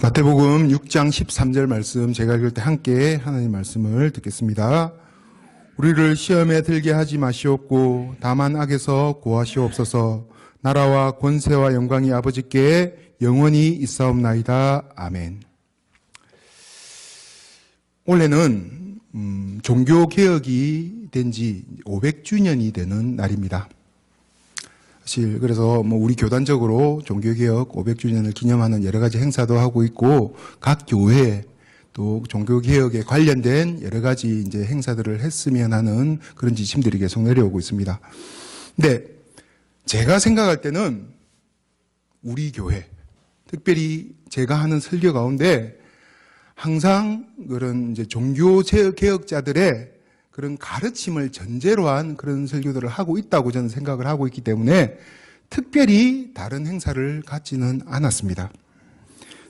마태복음 6장 13절 말씀 제가 읽을 때 함께 하나님 말씀을 듣겠습니다. 우리를 시험에 들게 하지 마시옵고 다만 악에서 구하시옵소서. 나라와 권세와 영광이 아버지께 영원히 있사옵나이다. 아멘. 올해는 종교개혁이 된 지 500주년이 되는 날입니다. 사실 그래서 우리 교단적으로 종교개혁 500주년을 기념하는 여러 가지 행사도 하고 있고 각 교회 또 종교개혁에 관련된 여러 가지 이제 행사들을 했으면 하는 그런 지침들이 계속 내려오고 있습니다. 근데 제가 생각할 때는 우리 교회, 특별히 제가 하는 설교 가운데 항상 그런 이제 종교개혁자들의 그런 가르침을 전제로 한 그런 설교들을 하고 있다고 저는 생각을 하고 있기 때문에 특별히 다른 행사를 갖지는 않았습니다.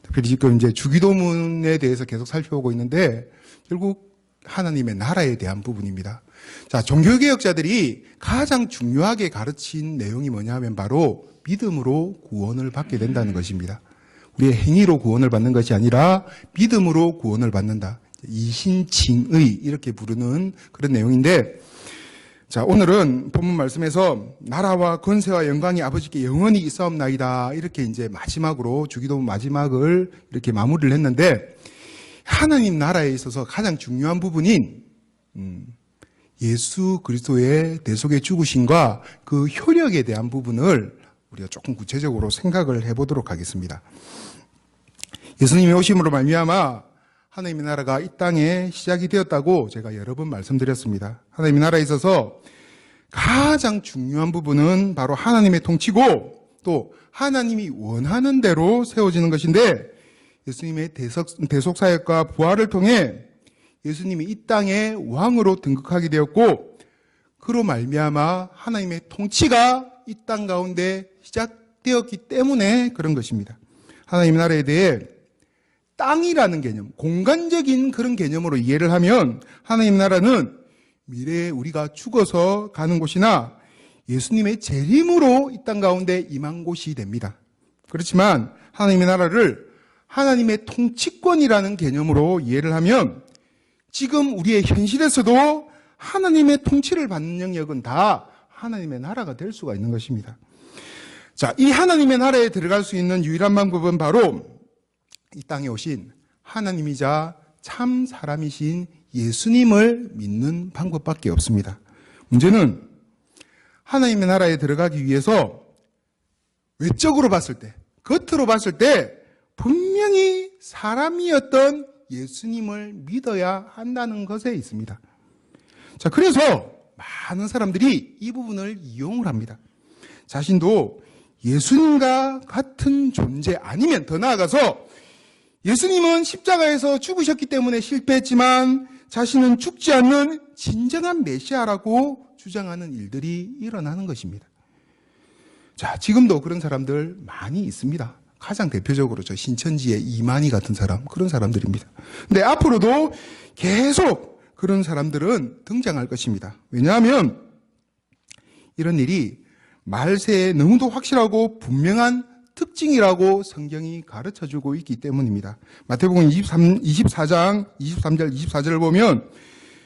특별히 지금 이제 주기도문에 대해서 계속 살펴보고 있는데 결국 하나님의 나라에 대한 부분입니다. 자, 종교개혁자들이 가장 중요하게 가르친 내용이 뭐냐 하면 바로 믿음으로 구원을 받게 된다는 것입니다. 우리의 행위로 구원을 받는 것이 아니라 믿음으로 구원을 받는다. 이신칭의 이렇게 부르는 그런 내용인데, 자, 오늘은 본문 말씀에서 나라와 권세와 영광이 아버지께 영원히 있사옵나이다 이렇게 이제 마지막으로 주기도문 마지막을 이렇게 마무리를 했는데, 하나님 나라에 있어서 가장 중요한 부분인 예수 그리스도의 대속의 죽으심과 그 효력에 대한 부분을 우리가 조금 구체적으로 생각을 해보도록 하겠습니다. 예수님의 오심으로 말미암아 하나님의 나라가 이 땅에 시작이 되었다고 제가 여러 번 말씀드렸습니다. 하나님의 나라에 있어서 가장 중요한 부분은 바로 하나님의 통치고 또 하나님이 원하는 대로 세워지는 것인데, 예수님의 대속사역과 부활을 통해 예수님이 이 땅에 왕으로 등극하게 되었고, 그로 말미암아 하나님의 통치가 이 땅 가운데 시작되었기 때문에 그런 것입니다. 하나님의 나라에 대해 땅이라는 개념, 공간적인 그런 개념으로 이해를 하면 하나님 나라는 미래에 우리가 죽어서 가는 곳이나 예수님의 재림으로 이 땅 가운데 임한 곳이 됩니다. 그렇지만 하나님의 나라를 하나님의 통치권이라는 개념으로 이해를 하면 지금 우리의 현실에서도 하나님의 통치를 받는 영역은 다 하나님의 나라가 될 수가 있는 것입니다. 자, 이 하나님의 나라에 들어갈 수 있는 유일한 방법은 바로 이 땅에 오신 하나님이자 참 사람이신 예수님을 믿는 방법밖에 없습니다. 문제는 하나님의 나라에 들어가기 위해서 외적으로 봤을 때, 겉으로 봤을 때 분명히 사람이었던 예수님을 믿어야 한다는 것에 있습니다. 자, 그래서 많은 사람들이 이 부분을 이용을 합니다. 자신도 예수님과 같은 존재 아니면 더 나아가서 예수님은 십자가에서 죽으셨기 때문에 실패했지만 자신은 죽지 않는 진정한 메시아라고 주장하는 일들이 일어나는 것입니다. 자, 지금도 그런 사람들 많이 있습니다. 가장 대표적으로 저 신천지의 이만희 같은 사람, 그런 사람들입니다. 근데 앞으로도 계속 그런 사람들은 등장할 것입니다. 왜냐하면 이런 일이 말세에 너무도 확실하고 분명한 특징이라고 성경이 가르쳐주고 있기 때문입니다. 마태복음 24장 23절 24절을 보면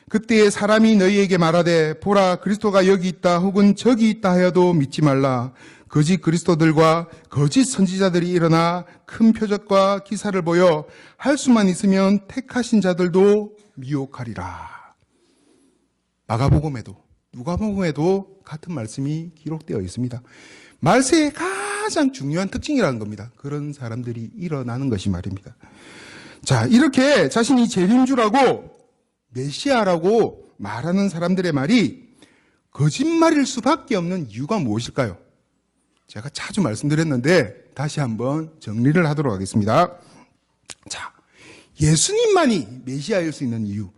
그때에 사람이 너희에게 말하되 보라 그리스도가 여기 있다 혹은 저기 있다 하여도 믿지 말라. 거짓 그리스도들과 거짓 선지자들이 일어나 큰 표적과 기사를 보여 할 수만 있으면 택하신 자들도 미혹하리라. 마가복음에도 누가복음에도 같은 말씀이 기록되어 있습니다. 말세의 가장 중요한 특징이라는 겁니다. 그런 사람들이 일어나는 것이 말입니다. 자, 이렇게 자신이 재림주라고 메시아라고 말하는 사람들의 말이 거짓말일 수밖에 없는 이유가 무엇일까요? 제가 자주 말씀드렸는데 다시 한번 정리를 하도록 하겠습니다. 자, 예수님만이 메시아일 수 있는 이유,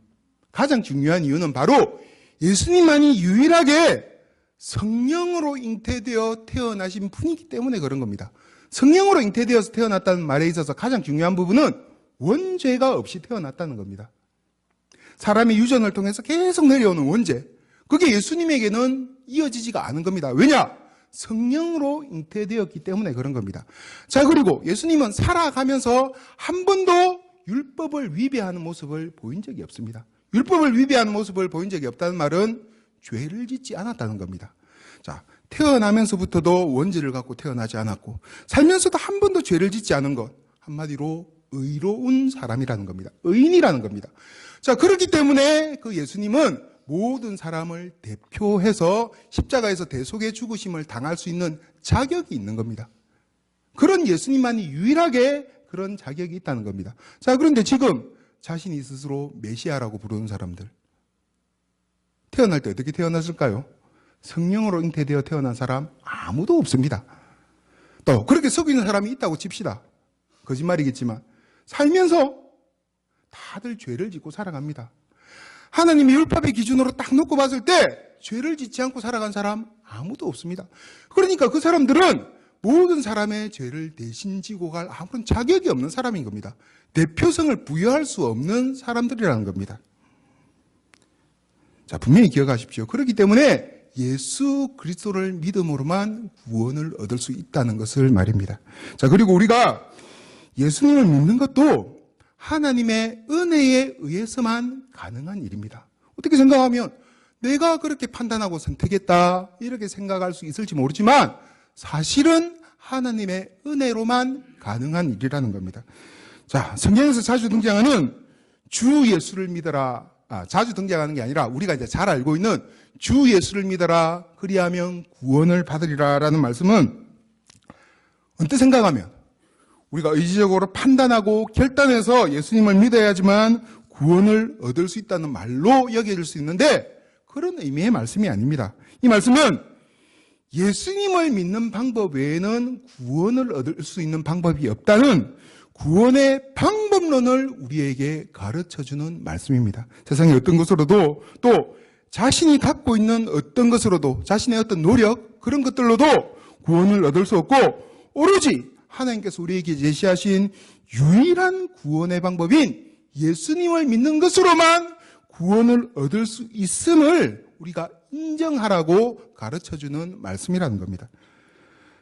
가장 중요한 이유는 바로 예수님만이 유일하게 성령으로 잉태되어 태어나신 분이기 때문에 그런 겁니다. 성령으로 잉태되어서 태어났다는 말에 있어서 가장 중요한 부분은 원죄가 없이 태어났다는 겁니다. 사람의 유전을 통해서 계속 내려오는 원죄, 그게 예수님에게는 이어지지가 않은 겁니다. 왜냐? 성령으로 잉태되었기 때문에 그런 겁니다. 자, 그리고 예수님은 살아가면서 한 번도 율법을 위배하는 모습을 보인 적이 없습니다. 율법을 위배하는 모습을 보인 적이 없다는 말은 죄를 짓지 않았다는 겁니다. 자, 태어나면서부터도 원죄를 갖고 태어나지 않았고 살면서도 한 번도 죄를 짓지 않은 것, 한마디로 의로운 사람이라는 겁니다. 의인이라는 겁니다. 자, 그렇기 때문에 그 예수님은 모든 사람을 대표해서 십자가에서 대속의 죽으심을 당할 수 있는 자격이 있는 겁니다. 그런 예수님만이 유일하게 그런 자격이 있다는 겁니다. 자, 그런데 지금 자신이 스스로 메시아라고 부르는 사람들, 태어날 때 어떻게 태어났을까요? 성령으로 잉태되어 태어난 사람 아무도 없습니다. 또 그렇게 속이는 사람이 있다고 칩시다. 거짓말이겠지만 살면서 다들 죄를 짓고 살아갑니다. 하나님의 율법의 기준으로 딱 놓고 봤을 때 죄를 짓지 않고 살아간 사람 아무도 없습니다. 그러니까 그 사람들은 모든 사람의 죄를 대신 지고 갈 아무런 자격이 없는 사람인 겁니다. 대표성을 부여할 수 없는 사람들이라는 겁니다. 자, 분명히 기억하십시오. 그렇기 때문에 예수 그리스도를 믿음으로만 구원을 얻을 수 있다는 것을 말입니다. 자, 그리고 우리가 예수님을 믿는 것도 하나님의 은혜에 의해서만 가능한 일입니다. 어떻게 생각하면 내가 그렇게 판단하고 선택했다 이렇게 생각할 수 있을지 모르지만 사실은 하나님의 은혜로만 가능한 일이라는 겁니다. 자, 성경에서 자주 등장하는 주 예수를 믿어라. 자주 등장하는 게 아니라 우리가 이제 잘 알고 있는 주 예수를 믿어라. 그리하면 구원을 받으리라라는 말씀은 언뜻 생각하면 우리가 의지적으로 판단하고 결단해서 예수님을 믿어야지만 구원을 얻을 수 있다는 말로 여겨질 수 있는데 그런 의미의 말씀이 아닙니다. 이 말씀은 예수님을 믿는 방법 외에는 구원을 얻을 수 있는 방법이 없다는 구원의 방법론을 우리에게 가르쳐주는 말씀입니다. 세상의 어떤 것으로도 또 자신이 갖고 있는 어떤 것으로도 자신의 어떤 노력 그런 것들로도 구원을 얻을 수 없고 오로지 하나님께서 우리에게 제시하신 유일한 구원의 방법인 예수님을 믿는 것으로만 구원을 얻을 수 있음을 우리가 인정하라고 가르쳐주는 말씀이라는 겁니다.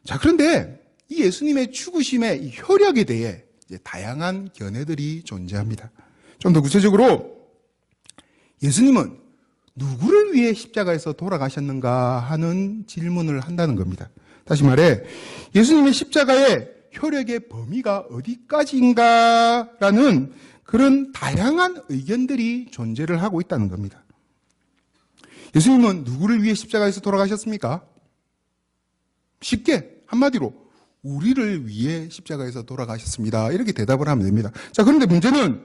자, 그런데 이 예수님의 죽으심의 이 효력에 대해 이제 다양한 견해들이 존재합니다. 좀 더 구체적으로 예수님은 누구를 위해 십자가에서 돌아가셨는가 하는 질문을 한다는 겁니다. 다시 말해 예수님의 십자가의 효력의 범위가 어디까지인가라는 그런 다양한 의견들이 존재를 하고 있다는 겁니다. 예수님은 누구를 위해 십자가에서 돌아가셨습니까? 쉽게 한마디로 우리를 위해 십자가에서 돌아가셨습니다. 이렇게 대답을 하면 됩니다. 자, 그런데 문제는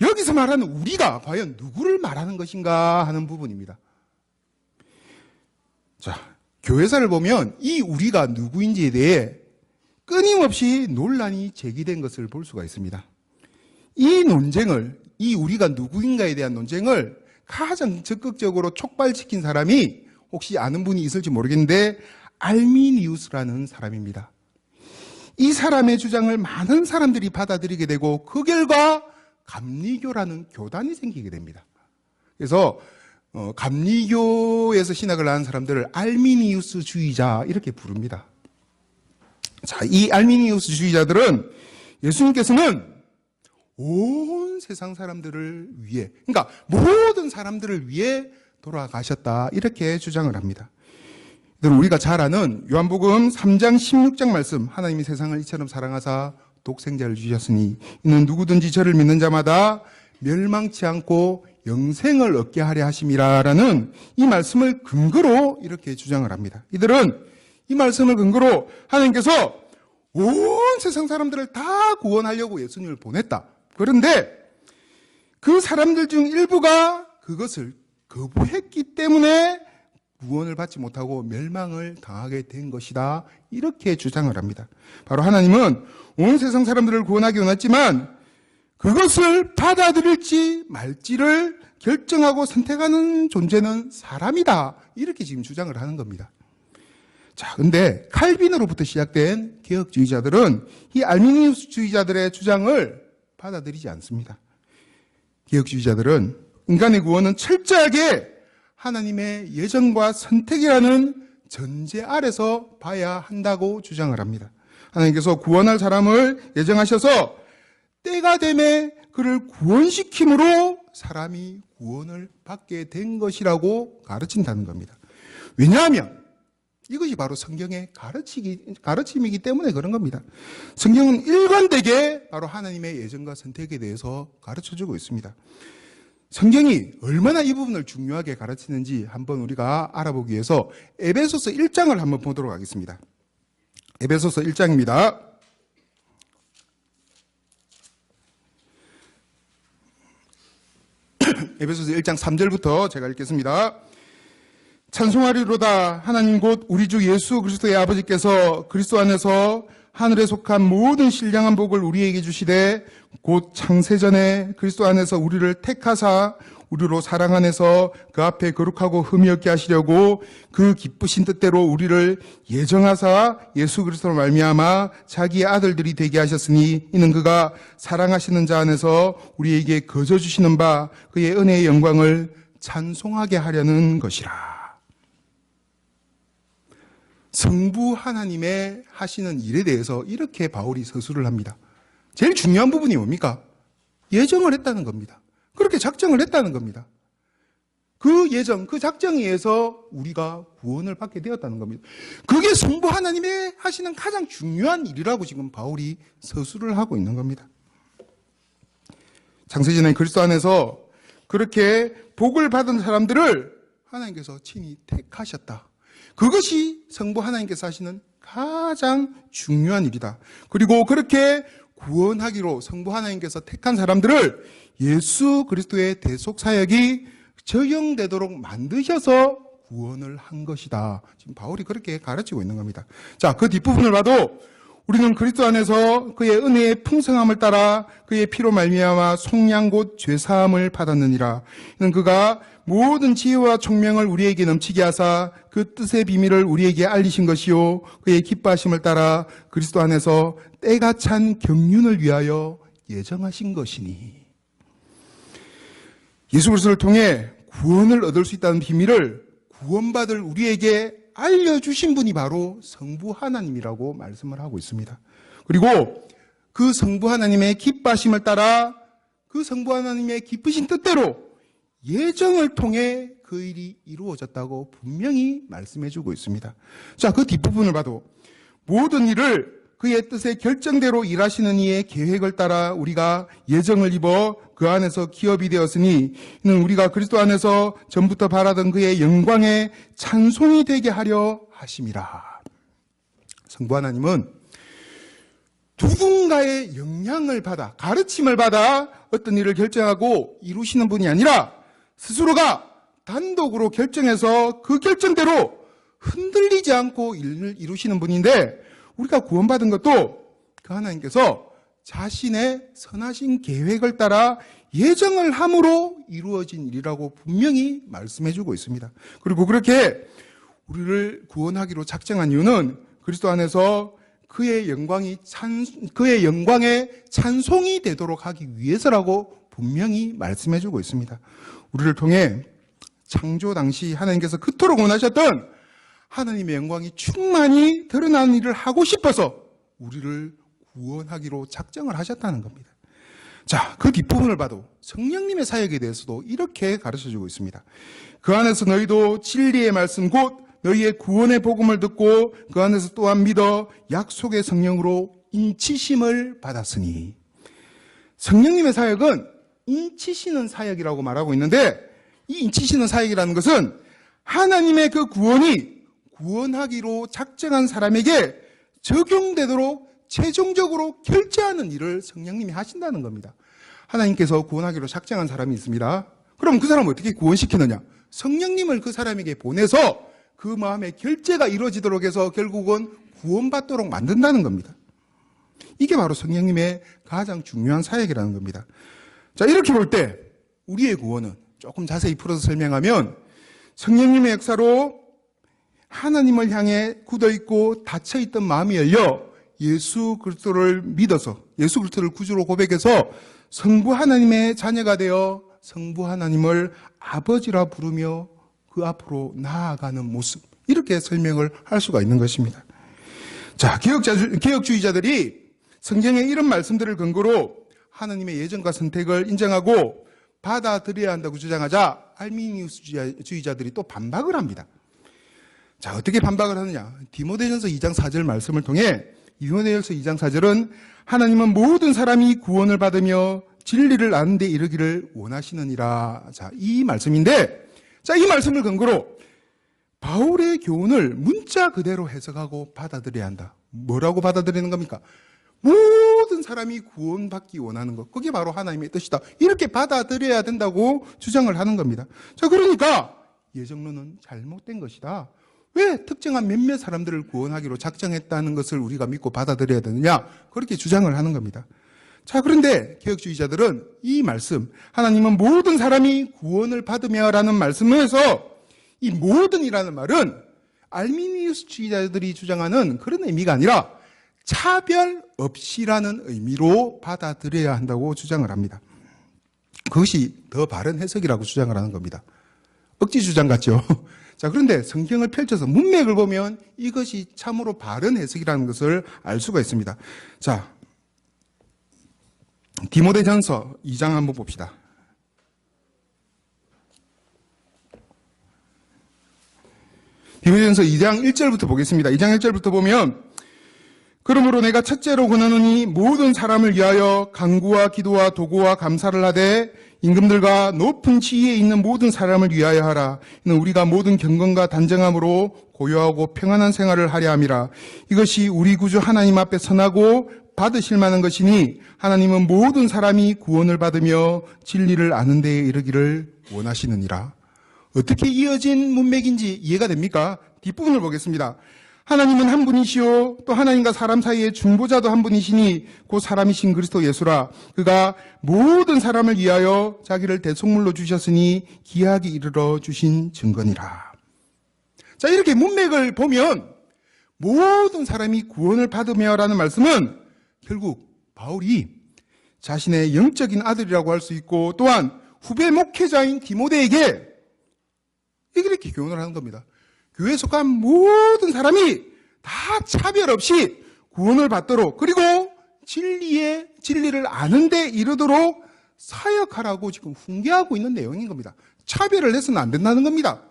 여기서 말하는 우리가 과연 누구를 말하는 것인가 하는 부분입니다. 자, 교회사를 보면 이 우리가 누구인지에 대해 끊임없이 논란이 제기된 것을 볼 수가 있습니다. 이 논쟁을, 이 우리가 누구인가에 대한 논쟁을 가장 적극적으로 촉발시킨 사람이 혹시 아는 분이 있을지 모르겠는데 알미니우스라는 사람입니다. 이 사람의 주장을 많은 사람들이 받아들이게 되고 그 결과 감리교라는 교단이 생기게 됩니다. 그래서 감리교에서 신학을 하는 사람들을 알미니우스주의자 이렇게 부릅니다. 자, 이 알미니우스주의자들은 예수님께서는 온 세상 사람들을 위해, 그러니까 모든 사람들을 위해 돌아가셨다 이렇게 주장을 합니다. 우리가 잘 아는 요한복음 3장 16장 말씀, 하나님이 세상을 이처럼 사랑하사 독생자를 주셨으니 이는 누구든지 저를 믿는 자마다 멸망치 않고 영생을 얻게 하려 하심이라라는 이 말씀을 근거로 이렇게 주장을 합니다. 이들은 이 말씀을 근거로 하나님께서 온 세상 사람들을 다 구원하려고 예수님을 보냈다. 그런데 그 사람들 중 일부가 그것을 거부했기 때문에 구원을 받지 못하고 멸망을 당하게 된 것이다. 이렇게 주장을 합니다. 바로 하나님은 온 세상 사람들을 구원하기 원했지만 그것을 받아들일지 말지를 결정하고 선택하는 존재는 사람이다. 이렇게 지금 주장을 하는 겁니다. 자, 근데 칼빈으로부터 시작된 개혁주의자들은 이 알미니우스주의자들의 주장을 받아들이지 않습니다. 개혁주의자들은 인간의 구원은 철저하게 하나님의 예정과 선택이라는 전제 아래서 봐야 한다고 주장을 합니다. 하나님께서 구원할 사람을 예정하셔서 때가 되매 그를 구원시킴으로 사람이 구원을 받게 된 것이라고 가르친다는 겁니다. 왜냐하면 이것이 바로 성경의 가르침이기 때문에 그런 겁니다. 성경은 일관되게 바로 하나님의 예정과 선택에 대해서 가르쳐주고 있습니다. 성경이 얼마나 이 부분을 중요하게 가르치는지 한번 우리가 알아보기 위해서 에베소서 1장을 한번 보도록 하겠습니다. 에베소서 1장입니다. 에베소서 1장 3절부터 제가 읽겠습니다. 찬송하리로다. 하나님 곧 우리 주 예수 그리스도의 아버지께서 그리스도 안에서 하늘에 속한 모든 신령한 복을 우리에게 주시되 곧 창세전에 그리스도 안에서 우리를 택하사 우리로 사랑 안에서 그 앞에 거룩하고 흠이 없게 하시려고 그 기쁘신 뜻대로 우리를 예정하사 예수 그리스도로 말미암아 자기의 아들들이 되게 하셨으니 이는 그가 사랑하시는 자 안에서 우리에게 거저 주시는 바 그의 은혜의 영광을 찬송하게 하려는 것이라. 성부 하나님의 하시는 일에 대해서 이렇게 바울이 서술을 합니다. 제일 중요한 부분이 뭡니까? 예정을 했다는 겁니다. 그렇게 작정을 했다는 겁니다. 그 예정, 그 작정에 의해서 우리가 구원을 받게 되었다는 겁니다. 그게 성부 하나님의 하시는 가장 중요한 일이라고 지금 바울이 서술을 하고 있는 겁니다. 창세전에 그리스도 안에서 그렇게 복을 받은 사람들을 하나님께서 친히 택하셨다. 그것이 성부 하나님께서 하시는 가장 중요한 일이다. 그리고 그렇게 구원하기로 성부 하나님께서 택한 사람들을 예수 그리스도의 대속 사역이 적용되도록 만드셔서 구원을 한 것이다. 지금 바울이 그렇게 가르치고 있는 겁니다. 자, 그 뒷부분을 봐도 우리는 그리스도 안에서 그의 은혜의 풍성함을 따라 그의 피로 말미암아 속량 곧 죄사함을 받았느니라. 이는 그가 모든 지혜와 총명을 우리에게 넘치게 하사 그 뜻의 비밀을 우리에게 알리신 것이요 그의 기뻐하심을 따라 그리스도 안에서 때가 찬 경륜을 위하여 예정하신 것이니. 예수 그리스도를 통해 구원을 얻을 수 있다는 비밀을 구원받을 우리에게 알려주신 분이 바로 성부 하나님이라고 말씀을 하고 있습니다. 그리고 그 성부 하나님의 기뻐하심을 따라 그 성부 하나님의 기쁘신 뜻대로 예정을 통해 그 일이 이루어졌다고 분명히 말씀해주고 있습니다. 자, 그 뒷부분을 봐도 모든 일을 그의 뜻의 결정대로 일하시는 이의 계획을 따라 우리가 예정을 입어 그 안에서 기업이 되었으니 이는 우리가 그리스도 안에서 전부터 바라던 그의 영광의 찬송이 되게 하려 하심이라. 성부 하나님은 누군가의 영향을 받아 가르침을 받아 어떤 일을 결정하고 이루시는 분이 아니라 스스로가 단독으로 결정해서 그 결정대로 흔들리지 않고 일을 이루시는 분인데 우리가 구원받은 것도 그 하나님께서 자신의 선하신 계획을 따라 예정을 함으로 이루어진 일이라고 분명히 말씀해주고 있습니다. 그리고 그렇게 우리를 구원하기로 작정한 이유는 그리스도 안에서 그의 영광의 찬송이 되도록 하기 위해서라고 분명히 말씀해주고 있습니다. 우리를 통해 창조 당시 하나님께서 그토록 원하셨던 하나님의 영광이 충만히 드러나는 일을 하고 싶어서 우리를 구원하기로 작정을 하셨다는 겁니다. 자, 그 뒷부분을 봐도 성령님의 사역에 대해서도 이렇게 가르쳐주고 있습니다. 그 안에서 너희도 진리의 말씀 곧 너희의 구원의 복음을 듣고 그 안에서 또한 믿어 약속의 성령으로 인치심을 받았으니. 성령님의 사역은 인치시는 사역이라고 말하고 있는데 이 인치시는 사역이라는 것은 하나님의 그 구원이 구원하기로 작정한 사람에게 적용되도록 최종적으로 결제하는 일을 성령님이 하신다는 겁니다. 하나님께서 구원하기로 작정한 사람이 있습니다. 그럼 그 사람을 어떻게 구원시키느냐? 성령님을 그 사람에게 보내서 그 마음의 결제가 이루어지도록 해서 결국은 구원받도록 만든다는 겁니다. 이게 바로 성령님의 가장 중요한 사역이라는 겁니다. 자, 이렇게 볼 때 우리의 구원은 조금 자세히 풀어서 설명하면 성령님의 역사로 하나님을 향해 굳어있고 닫혀있던 마음이 열려 예수 그리스도를 믿어서 예수 그리스도를 구주로 고백해서 성부 하나님의 자녀가 되어 성부 하나님을 아버지라 부르며 그 앞으로 나아가는 모습, 이렇게 설명을 할 수가 있는 것입니다. 자, 개혁주의자들이 성경의 이런 말씀들을 근거로 하나님의 예정과 선택을 인정하고 받아들여야 한다고 주장하자 알미니우스주의자들이 또 반박을 합니다. 자, 어떻게 반박을 하느냐? 디모데전서 2장 4절 말씀을 통해 디모데전서 2장 4절은 하나님은 모든 사람이 구원을 받으며 진리를 아는 데 이르기를 원하시느니라. 자, 이 말씀인데, 자, 이 말씀을 근거로 바울의 교훈을 문자 그대로 해석하고 받아들여야 한다. 뭐라고 받아들이는 겁니까? 모든 사람이 구원받기 원하는 것. 그게 바로 하나님의 뜻이다. 이렇게 받아들여야 된다고 주장을 하는 겁니다. 자, 그러니까 예정론은 잘못된 것이다. 왜 특정한 몇몇 사람들을 구원하기로 작정했다는 것을 우리가 믿고 받아들여야 되느냐? 그렇게 주장을 하는 겁니다. 자, 그런데 개혁주의자들은 이 말씀, 하나님은 모든 사람이 구원을 받으며라는 말씀에서 이 모든이라는 말은 알미니우스주의자들이 주장하는 그런 의미가 아니라 차별 없이라는 의미로 받아들여야 한다고 주장을 합니다. 그것이 더 바른 해석이라고 주장을 하는 겁니다. 억지 주장 같죠? 자, 그런데 성경을 펼쳐서 문맥을 보면 이것이 참으로 바른 해석이라는 것을 알 수가 있습니다. 자, 디모데전서 2장 한번 봅시다. 디모데전서 2장 1절부터 보겠습니다. 2장 1절부터 보면 그러므로 내가 첫째로 권하노니 모든 사람을 위하여 간구와 기도와 도구와 감사를 하되 임금들과 높은 지위에 있는 모든 사람을 위하여 하라. 이는 우리가 모든 경건과 단정함으로 고요하고 평안한 생활을 하려 함이라. 이것이 우리 구주 하나님 앞에 선하고 받으실 만한 것이니 하나님은 모든 사람이 구원을 받으며 진리를 아는 데에 이르기를 원하시느니라. 어떻게 이어진 문맥인지 이해가 됩니까? 뒷부분을 보겠습니다. 하나님은 한 분이시요 또 하나님과 사람 사이의 중보자도 한 분이시니 곧 사람이신 그리스도 예수라. 그가 모든 사람을 위하여 자기를 대속물로 주셨으니 기하기 이르러 주신 증거니라. 자, 이렇게 문맥을 보면 모든 사람이 구원을 받으며라는 말씀은 결국 바울이 자신의 영적인 아들이라고 할 수 있고 또한 후배 목회자인 디모데에게 이렇게 교훈을 하는 겁니다. 교회에 속한 모든 사람이 다 차별 없이 구원을 받도록 그리고 진리를 아는 데 이르도록 사역하라고 지금 훈계하고 있는 내용인 겁니다. 차별을 해서는 안 된다는 겁니다.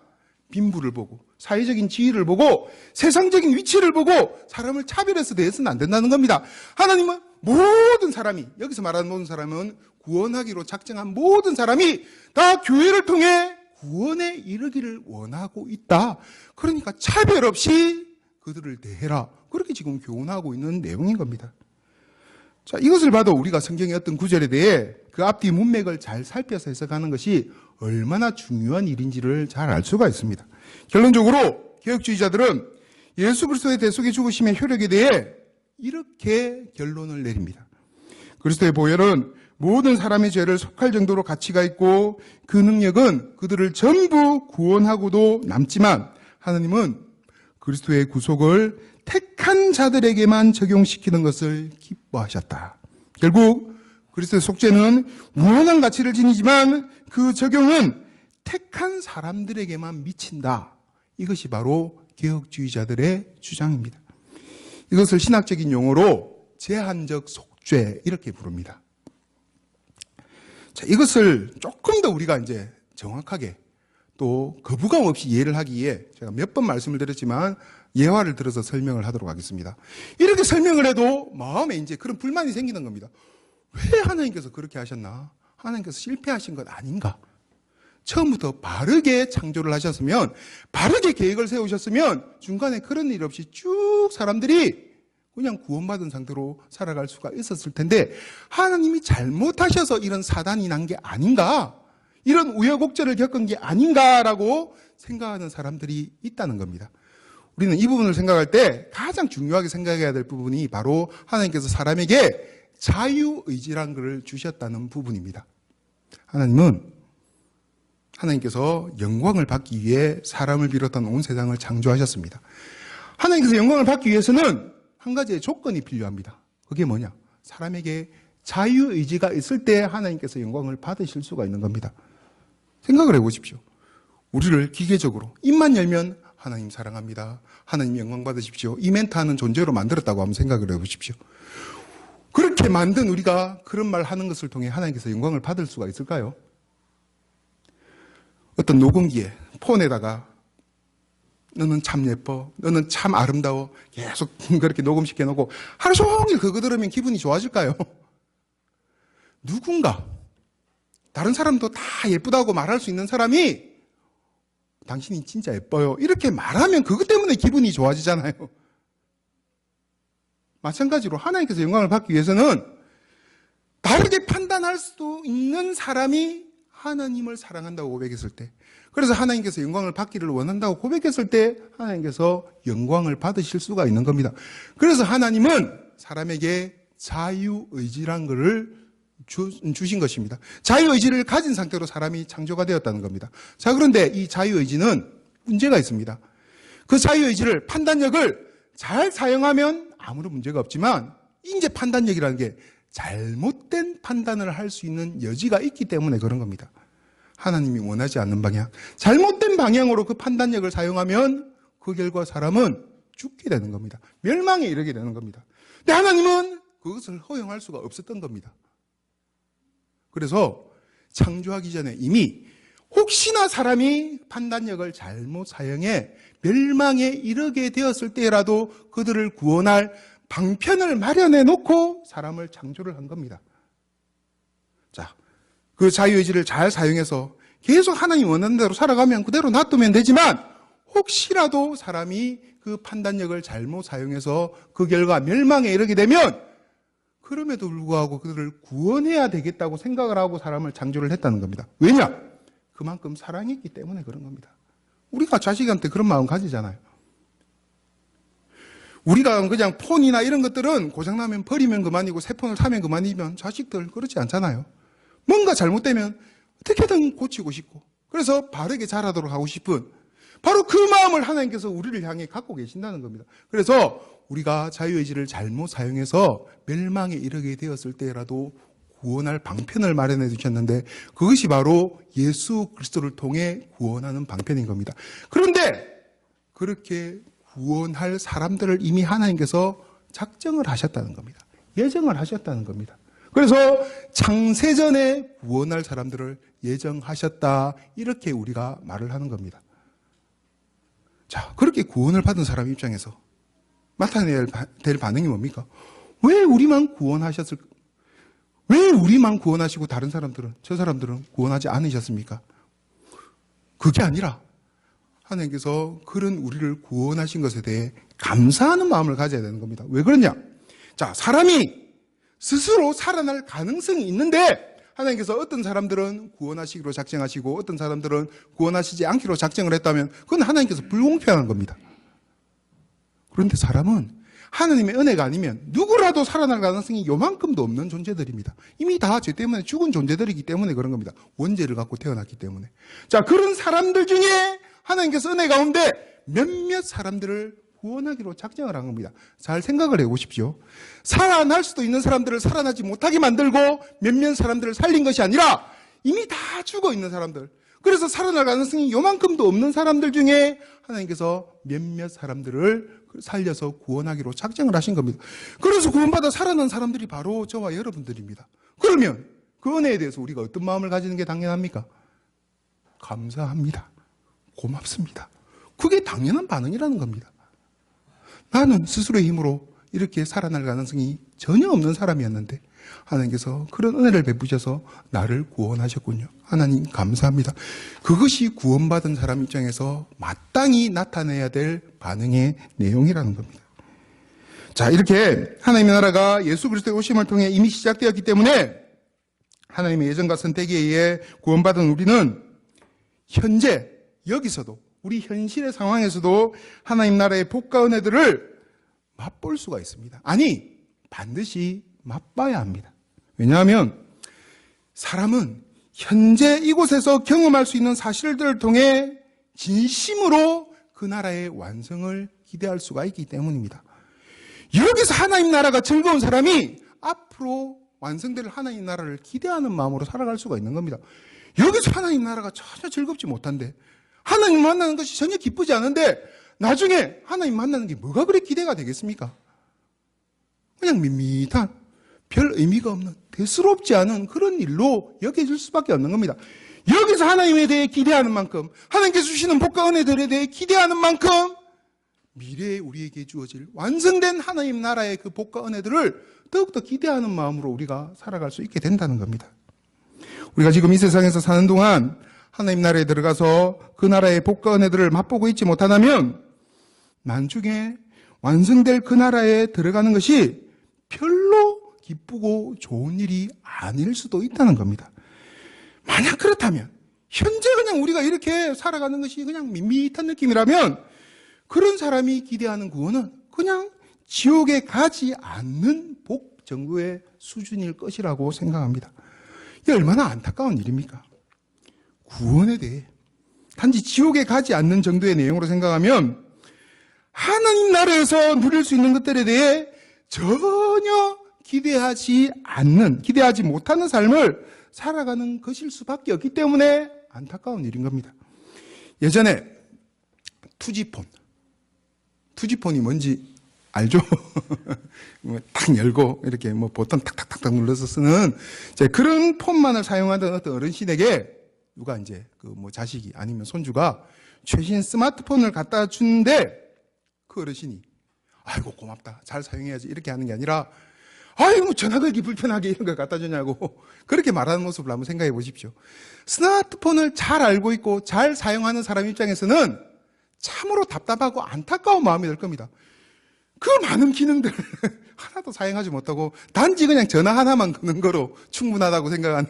빈부를 보고 사회적인 지위를 보고 세상적인 위치를 보고 사람을 차별해서 대해서는 안 된다는 겁니다. 하나님은 모든 사람이, 여기서 말하는 모든 사람은 구원하기로 작정한 모든 사람이 다 교회를 통해 구원에 이르기를 원하고 있다. 그러니까 차별 없이 그들을 대해라. 그렇게 지금 교훈하고 있는 내용인 겁니다. 자, 이것을 봐도 우리가 성경의 어떤 구절에 대해 그 앞뒤 문맥을 잘 살펴서 해석하는 것이 얼마나 중요한 일인지를 잘 알 수가 있습니다. 결론적으로 개혁주의자들은 예수 그리스도의 대속의 죽으심의 효력에 대해 이렇게 결론을 내립니다. 그리스도의 보혈은 모든 사람의 죄를 속할 정도로 가치가 있고 그 능력은 그들을 전부 구원하고도 남지만 하나님은 그리스도의 구속을 택한 자들에게만 적용시키는 것을 기뻐하셨다. 결국 그리스도의 속죄는 무한한 가치를 지니지만 그 적용은 택한 사람들에게만 미친다. 이것이 바로 개혁주의자들의 주장입니다. 이것을 신학적인 용어로 제한적 속죄 이렇게 부릅니다. 자, 이것을 조금 더 우리가 이제 정확하게 또 거부감 없이 이해를 하기 위해 제가 몇 번 말씀을 드렸지만 예화를 들어서 설명을 하도록 하겠습니다. 이렇게 설명을 해도 마음에 이제 그런 불만이 생기는 겁니다. 왜 하나님께서 그렇게 하셨나? 하나님께서 실패하신 것 아닌가? 처음부터 바르게 창조를 하셨으면, 바르게 계획을 세우셨으면 중간에 그런 일 없이 쭉 사람들이 그냥 구원받은 상태로 살아갈 수가 있었을 텐데 하나님이 잘못하셔서 이런 사단이 난 게 아닌가? 이런 우여곡절을 겪은 게 아닌가라고 생각하는 사람들이 있다는 겁니다. 우리는 이 부분을 생각할 때 가장 중요하게 생각해야 될 부분이 바로 하나님께서 사람에게 자유의지라는 것을 주셨다는 부분입니다. 하나님께서 영광을 받기 위해 사람을 비롯한 온 세상을 창조하셨습니다. 하나님께서 영광을 받기 위해서는 한 가지의 조건이 필요합니다. 그게 뭐냐? 사람에게 자유의지가 있을 때 하나님께서 영광을 받으실 수가 있는 겁니다. 생각을 해보십시오. 우리를 기계적으로 입만 열면 하나님 사랑합니다. 하나님 영광 받으십시오. 이 멘트하는 존재로 만들었다고 한번 생각을 해보십시오. 그렇게 만든 우리가 그런 말 하는 것을 통해 하나님께서 영광을 받을 수가 있을까요? 어떤 녹음기에 폰에다가 너는 참 예뻐, 너는 참 아름다워 계속 그렇게 녹음시켜 놓고 하루 종일 그거 들으면 기분이 좋아질까요? 누군가 다른 사람도 다 예쁘다고 말할 수 있는 사람이 당신이 진짜 예뻐요 이렇게 말하면 그것 때문에 기분이 좋아지잖아요. 마찬가지로 하나님께서 영광을 받기 위해서는 다르게 판단할 수도 있는 사람이 하나님을 사랑한다고 고백했을 때, 그래서 하나님께서 영광을 받기를 원한다고 고백했을 때 하나님께서 영광을 받으실 수가 있는 겁니다. 그래서 하나님은 사람에게 자유의지란 것을 주신 것입니다. 자유의지를 가진 상태로 사람이 창조가 되었다는 겁니다. 자, 그런데 이 자유의지는 문제가 있습니다. 그 자유의지를, 판단력을 잘 사용하면 아무런 문제가 없지만 이제 판단력이라는 게 잘못된 판단을 할 수 있는 여지가 있기 때문에 그런 겁니다. 하나님이 원하지 않는 방향, 잘못된 방향으로 그 판단력을 사용하면 그 결과 사람은 죽게 되는 겁니다. 멸망에 이르게 되는 겁니다. 근데 하나님은 그것을 허용할 수가 없었던 겁니다. 그래서 창조하기 전에 이미 혹시나 사람이 판단력을 잘못 사용해 멸망에 이르게 되었을 때라도 그들을 구원할 방편을 마련해 놓고 사람을 창조를 한 겁니다. 자, 그 자유의지를 잘 사용해서 계속 하나님 원하는 대로 살아가면 그대로 놔두면 되지만 혹시라도 사람이 그 판단력을 잘못 사용해서 그 결과 멸망에 이르게 되면 그럼에도 불구하고 그들을 구원해야 되겠다고 생각을 하고 사람을 창조를 했다는 겁니다. 왜냐? 그만큼 사랑이 있기 때문에 그런 겁니다. 우리가 자식한테 그런 마음 가지잖아요. 우리가 그냥 폰이나 이런 것들은 고장나면 버리면 그만이고 새 폰을 사면 그만이면 자식들 그렇지 않잖아요. 뭔가 잘못되면 어떻게든 고치고 싶고 그래서 바르게 자라도록 하고 싶은 바로 그 마음을 하나님께서 우리를 향해 갖고 계신다는 겁니다. 그래서 우리가 자유의지를 잘못 사용해서 멸망에 이르게 되었을 때라도 구원할 방편을 마련해 주셨는데 그것이 바로 예수 그리스도를 통해 구원하는 방편인 겁니다. 그런데 그렇게 구원할 사람들을 이미 하나님께서 작정을 하셨다는 겁니다. 예정을 하셨다는 겁니다. 그래서 창세전에 구원할 사람들을 예정하셨다 이렇게 우리가 말을 하는 겁니다. 자, 그렇게 구원을 받은 사람 입장에서 나타내야 될 반응이 뭡니까? 왜 우리만 구원하셨을까? 왜 우리만 구원하시고 다른 사람들은, 저 사람들은 구원하지 않으셨습니까? 그게 아니라 하나님께서 그런 우리를 구원하신 것에 대해 감사하는 마음을 가져야 되는 겁니다. 왜 그러냐? 자, 사람이 스스로 살아날 가능성이 있는데 하나님께서 어떤 사람들은 구원하시기로 작정하시고 어떤 사람들은 구원하시지 않기로 작정을 했다면 그건 하나님께서 불공평한 겁니다. 그런데 사람은 하나님의 은혜가 아니면 누구라도 살아날 가능성이 요만큼도 없는 존재들입니다. 이미 다 죄 때문에 죽은 존재들이기 때문에 그런 겁니다. 원죄를 갖고 태어났기 때문에. 자, 그런 사람들 중에 하나님께서 은혜 가운데 몇몇 사람들을 구원하기로 작정을 한 겁니다. 잘 생각을 해보십시오. 살아날 수도 있는 사람들을 살아나지 못하게 만들고 몇몇 사람들을 살린 것이 아니라 이미 다 죽어 있는 사람들, 그래서 살아날 가능성이 요만큼도 없는 사람들 중에 하나님께서 몇몇 사람들을 살려서 구원하기로 작정을 하신 겁니다. 그래서 구원받아 살아난 사람들이 바로 저와 여러분들입니다. 그러면 그 은혜에 대해서 우리가 어떤 마음을 가지는 게 당연합니까? 감사합니다. 고맙습니다. 그게 당연한 반응이라는 겁니다. 나는 스스로의 힘으로 이렇게 살아날 가능성이 전혀 없는 사람이었는데 하나님께서 그런 은혜를 베푸셔서 나를 구원하셨군요. 하나님 감사합니다. 그것이 구원받은 사람 입장에서 마땅히 나타내야 될 반응의 내용이라는 겁니다. 자, 이렇게 하나님의 나라가 예수 그리스도의 오심을 통해 이미 시작되었기 때문에 하나님의 예정과 선택에 의해 구원받은 우리는 현재 여기서도 우리 현실의 상황에서도 하나님 나라의 복과 은혜들을 맛볼 수가 있습니다. 아니, 반드시 맛봐야 합니다. 왜냐하면 사람은 현재 이곳에서 경험할 수 있는 사실들을 통해 진심으로 그 나라의 완성을 기대할 수가 있기 때문입니다. 여기서 하나님 나라가 즐거운 사람이 앞으로 완성될 하나님 나라를 기대하는 마음으로 살아갈 수가 있는 겁니다. 여기서 하나님 나라가 전혀 즐겁지 못한데 하나님 만나는 것이 전혀 기쁘지 않은데 나중에 하나님 만나는 게 뭐가 그렇게 기대가 되겠습니까? 그냥 밋밋한 별 의미가 없는 대수롭지 않은 그런 일로 여겨질 수밖에 없는 겁니다. 여기서 하나님에 대해 기대하는 만큼, 하나님께서 주시는 복과 은혜들에 대해 기대하는 만큼 미래에 우리에게 주어질 완성된 하나님 나라의 그 복과 은혜들을 더욱더 기대하는 마음으로 우리가 살아갈 수 있게 된다는 겁니다. 우리가 지금 이 세상에서 사는 동안 하나님 나라에 들어가서 그 나라의 복과 은혜들을 맛보고 있지 못하다면 나중에 완성될 그 나라에 들어가는 것이 별로 기쁘고 좋은 일이 아닐 수도 있다는 겁니다. 만약 그렇다면 현재 그냥 우리가 이렇게 살아가는 것이 그냥 밋밋한 느낌이라면 그런 사람이 기대하는 구원은 그냥 지옥에 가지 않는 복 정도의 수준일 것이라고 생각합니다. 이게 얼마나 안타까운 일입니까? 구원에 대해 단지 지옥에 가지 않는 정도의 내용으로 생각하면 하나님 나라에서 누릴 수 있는 것들에 대해 전혀 기대하지 못하는 삶을 살아가는 것일 수밖에 없기 때문에 안타까운 일인 겁니다. 예전에 투지폰이 뭔지 알죠? 딱 열고 이렇게 버튼 탁탁탁탁 눌러서 쓰는 그런 폰만을 사용하던 어떤 어르신에게 누가 이제 자식이 아니면 손주가 최신 스마트폰을 갖다 주는데 그 어르신이 아이고 고맙다 잘 사용해야지 이렇게 하는 게 아니라 아이고 전화 걸기 불편하게 이런 걸 갖다 주냐고 그렇게 말하는 모습을 한번 생각해 보십시오. 스마트폰을 잘 알고 있고 잘 사용하는 사람 입장에서는 참으로 답답하고 안타까운 마음이 들 겁니다. 그 많은 기능들 하나도 사용하지 못하고 단지 그냥 전화 하나만 거는 거로 충분하다고 생각하는,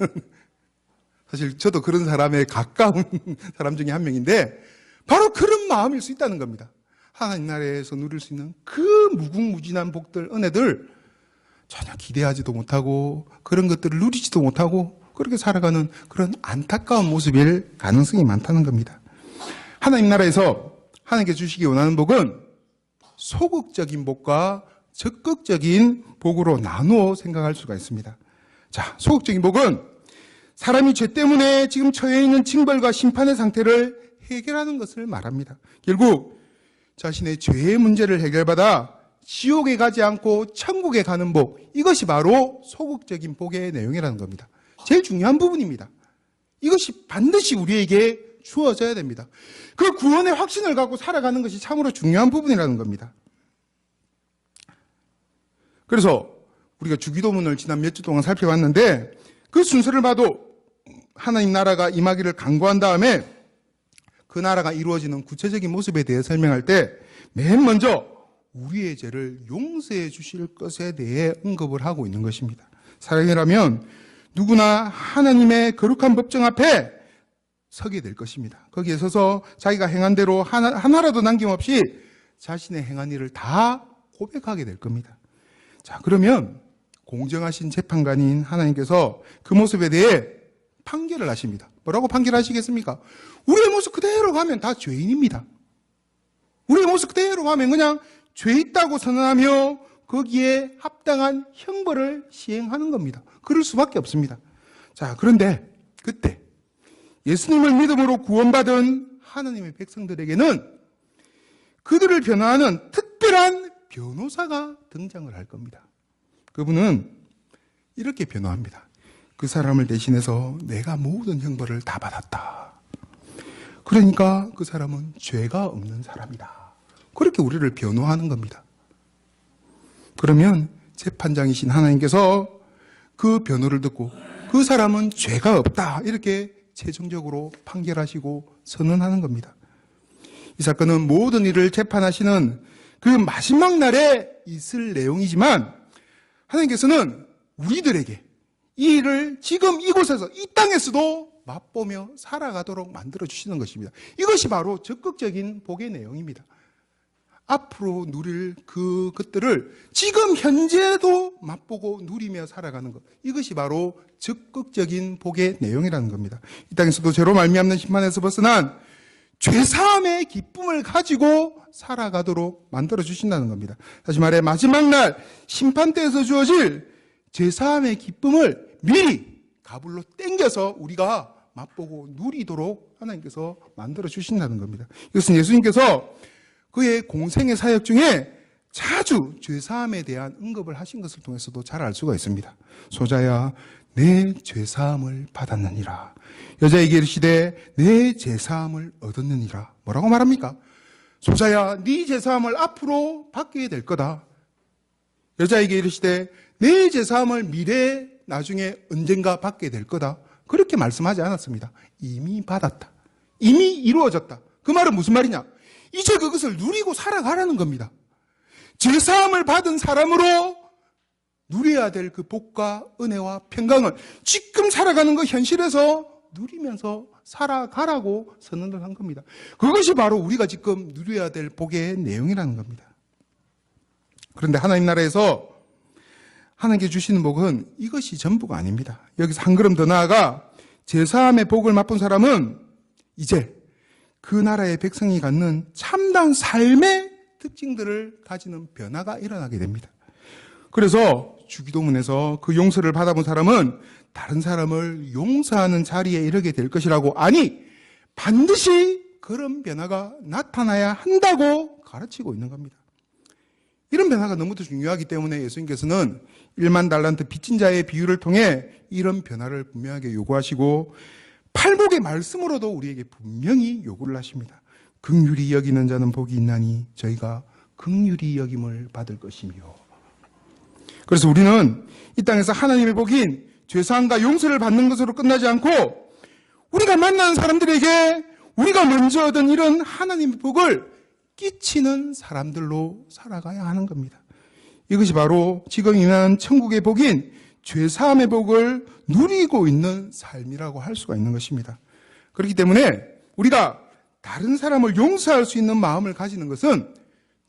사실 저도 그런 사람에 가까운 사람 중에 한 명인데 바로 그런 마음일 수 있다는 겁니다. 하나님 나라에서 누릴 수 있는 그 무궁무진한 복들, 은혜들 전혀 기대하지도 못하고 그런 것들을 누리지도 못하고 그렇게 살아가는 그런 안타까운 모습일 가능성이 많다는 겁니다. 하나님 나라에서 하나님께 주시기 원하는 복은 소극적인 복과 적극적인 복으로 나누어 생각할 수가 있습니다. 자, 소극적인 복은 사람이 죄 때문에 지금 처해 있는 징벌과 심판의 상태를 해결하는 것을 말합니다. 결국 자신의 죄의 문제를 해결받아 지옥에 가지 않고 천국에 가는 복, 이것이 바로 소극적인 복의 내용이라는 겁니다. 제일 중요한 부분입니다. 이것이 반드시 우리에게 주어져야 됩니다. 그 구원의 확신을 갖고 살아가는 것이 참으로 중요한 부분이라는 겁니다. 그래서 우리가 주기도문을 지난 몇 주 동안 살펴봤는데 그 순서를 봐도 하나님 나라가 임하기를 간구한 다음에 그 나라가 이루어지는 구체적인 모습에 대해 설명할 때 맨 먼저 우리의 죄를 용서해 주실 것에 대해 언급을 하고 있는 것입니다. 사람이라면 누구나 하나님의 거룩한 법정 앞에 서게 될 것입니다. 거기에 서서 자기가 행한 대로 하나라도 남김없이 자신의 행한 일을 다 고백하게 될 겁니다. 자, 그러면 공정하신 재판관인 하나님께서 그 모습에 대해 판결을 하십니다. 뭐라고 판결하시겠습니까? 우리의 모습 그대로 가면 다 죄인입니다. 우리의 모습 그대로 가면 그냥 죄 있다고 선언하며 거기에 합당한 형벌을 시행하는 겁니다. 그럴 수밖에 없습니다. 자, 그런데 그때 예수님을 믿음으로 구원받은 하나님의 백성들에게는 그들을 변호하는 특별한 변호사가 등장을 할 겁니다. 그분은 이렇게 변호합니다. 그 사람을 대신해서 내가 모든 형벌을 다 받았다. 그러니까 그 사람은 죄가 없는 사람이다. 그렇게 우리를 변호하는 겁니다. 그러면 재판장이신 하나님께서 그 변호를 듣고 그 사람은 죄가 없다. 이렇게 최종적으로 판결하시고 선언하는 겁니다. 이 사건은 모든 일을 재판하시는 그 마지막 날에 있을 내용이지만 하나님께서는 우리들에게 이 일을 지금 이곳에서 이 땅에서도 맛보며 살아가도록 만들어주시는 것입니다. 이것이 바로 적극적인 복의 내용입니다. 앞으로 누릴 그것들을 지금 현재도 맛보고 누리며 살아가는 것, 이것이 바로 적극적인 복의 내용이라는 겁니다. 이 땅에서도 죄로 말미암는 심판에서 벗어난 죄사함의 기쁨을 가지고 살아가도록 만들어주신다는 겁니다. 다시 말해 마지막 날 심판대에서 주어질 죄사함의 기쁨을 미리 가불로 땡겨서 우리가 맛보고 누리도록 하나님께서 만들어 주신다는 겁니다. 이것은 예수님께서 그의 공생의 사역 중에 자주 죄사함에 대한 언급을 하신 것을 통해서도 잘 알 수가 있습니다. 소자야 내 죄사함을 받았느니라. 여자에게 이르시되 내 죄사함을 얻었느니라. 뭐라고 말합니까? 소자야 네 죄사함을 앞으로 받게 될 거다. 여자에게 이르시되 내 죄사함을 미래에 나중에 언젠가 받게 될 거다. 그렇게 말씀하지 않았습니다. 이미 받았다. 이미 이루어졌다. 그 말은 무슨 말이냐? 이제 그것을 누리고 살아가라는 겁니다. 죄사함을 받은 사람으로 누려야 될 그 복과 은혜와 평강을 지금 살아가는 그 현실에서 누리면서 살아가라고 선언을 한 겁니다. 그것이 바로 우리가 지금 누려야 될 복의 내용이라는 겁니다. 그런데 하나님 나라에서 하나님께 주시는 복은 이것이 전부가 아닙니다. 여기서 한 걸음 더 나아가 제사함의 복을 맛본 사람은 이제 그 나라의 백성이 갖는 참다운 삶의 특징들을 가지는 변화가 일어나게 됩니다. 그래서 주기도문에서 그 용서를 받아본 사람은 다른 사람을 용서하는 자리에 이르게 될 것이라고, 아니 반드시 그런 변화가 나타나야 한다고 가르치고 있는 겁니다. 이런 변화가 너무도 중요하기 때문에 예수님께서는 1만 달란트 빚진 자의 비유를 통해 이런 변화를 분명하게 요구하시고 팔복의 말씀으로도 우리에게 분명히 요구를 하십니다. 긍휼히 여기는 자는 복이 있나니 저희가 긍휼히 여김을 받을 것이며. 그래서 우리는 이 땅에서 하나님의 복인 죄사함과 용서를 받는 것으로 끝나지 않고 우리가 만나는 사람들에게 우리가 먼저 얻은 이런 하나님의 복을 끼치는 사람들로 살아가야 하는 겁니다. 이것이 바로 지금 임한 천국의 복인 죄사함의 복을 누리고 있는 삶이라고 할 수가 있는 것입니다. 그렇기 때문에 우리가 다른 사람을 용서할 수 있는 마음을 가지는 것은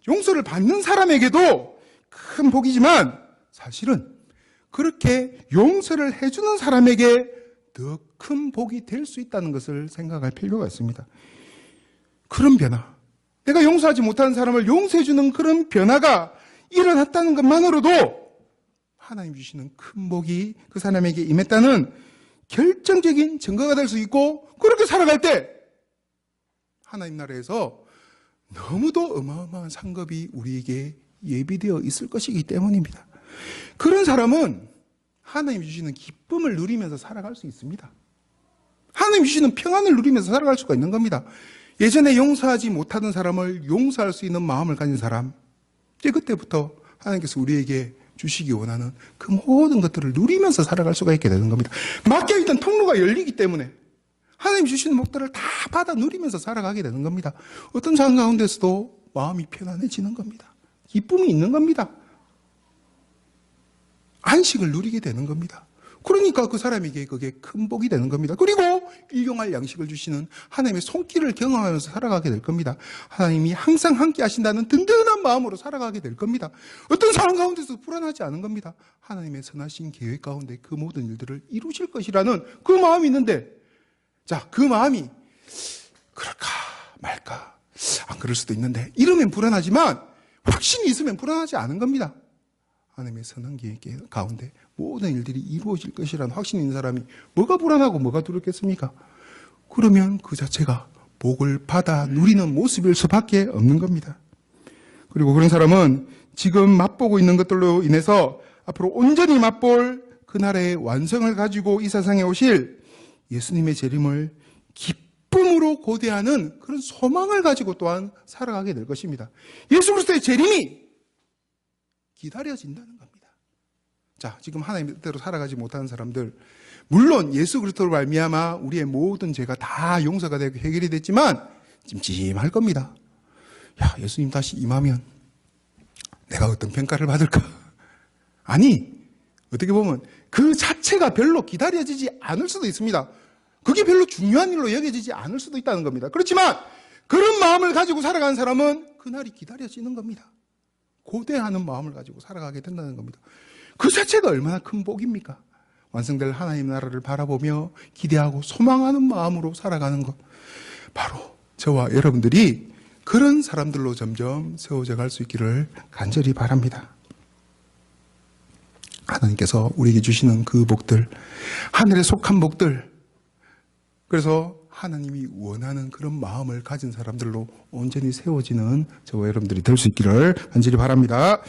용서를 받는 사람에게도 큰 복이지만 사실은 그렇게 용서를 해주는 사람에게 더 큰 복이 될 수 있다는 것을 생각할 필요가 있습니다. 그런 변화, 내가 용서하지 못하는 사람을 용서해주는 그런 변화가 일어났다는 것만으로도 하나님 주시는 큰 복이 그 사람에게 임했다는 결정적인 증거가 될 수 있고, 그렇게 살아갈 때 하나님 나라에서 너무도 어마어마한 상급이 우리에게 예비되어 있을 것이기 때문입니다. 그런 사람은 하나님 주시는 기쁨을 누리면서 살아갈 수 있습니다. 하나님 주시는 평안을 누리면서 살아갈 수가 있는 겁니다. 예전에 용서하지 못하던 사람을 용서할 수 있는 마음을 가진 사람, 이제 그때부터 하나님께서 우리에게 주시기 원하는 그 모든 것들을 누리면서 살아갈 수가 있게 되는 겁니다. 막혀있던 통로가 열리기 때문에 하나님 주시는 복들을 다 받아 누리면서 살아가게 되는 겁니다. 어떤 상황 가운데서도 마음이 편안해지는 겁니다. 기쁨이 있는 겁니다. 안식을 누리게 되는 겁니다. 그러니까 그 사람에게 그게 큰 복이 되는 겁니다. 그리고 일용할 양식을 주시는 하나님의 손길을 경험하면서 살아가게 될 겁니다. 하나님이 항상 함께 하신다는 든든한 마음으로 살아가게 될 겁니다. 어떤 상황 가운데서 불안하지 않은 겁니다. 하나님의 선하신 계획 가운데 그 모든 일들을 이루실 것이라는 그 마음이 있는데, 자, 그 마음이 그럴까 말까, 안 그럴 수도 있는데, 이러면 불안하지만 확신이 있으면 불안하지 않은 겁니다. 하나님의 선한 계획 가운데 모든 일들이 이루어질 것이라는 확신이 있는 사람이 뭐가 불안하고 뭐가 두렵겠습니까? 그러면 그 자체가 복을 받아 누리는 모습일 수밖에 없는 겁니다. 그리고 그런 사람은 지금 맛보고 있는 것들로 인해서 앞으로 온전히 맛볼 그 나라의 완성을 가지고 이 세상에 오실 예수님의 재림을 기쁨으로 고대하는 그런 소망을 가지고 또한 살아가게 될 것입니다. 예수 그리스도의 재림이 기다려진다는 겁니다. 자, 지금 하나님의 뜻대로 살아가지 못하는 사람들, 물론 예수 그리스도로 말미암아 우리의 모든 죄가 다 용서가 되고 해결이 됐지만 찜찜할 겁니다. 야, 예수님 다시 임하면 내가 어떤 평가를 받을까? 아니, 어떻게 보면 그 자체가 별로 기다려지지 않을 수도 있습니다. 그게 별로 중요한 일로 여겨지지 않을 수도 있다는 겁니다. 그렇지만 그런 마음을 가지고 살아가는 사람은 그날이 기다려지는 겁니다. 고대하는 마음을 가지고 살아가게 된다는 겁니다. 그 자체가 얼마나 큰 복입니까? 완성될 하나님 나라를 바라보며 기대하고 소망하는 마음으로 살아가는 것, 바로 저와 여러분들이 그런 사람들로 점점 세워져 갈 수 있기를 간절히 바랍니다. 하나님께서 우리에게 주시는 그 복들, 하늘에 속한 복들, 그래서 하나님이 원하는 그런 마음을 가진 사람들로 온전히 세워지는 저와 여러분들이 될 수 있기를 간절히 바랍니다.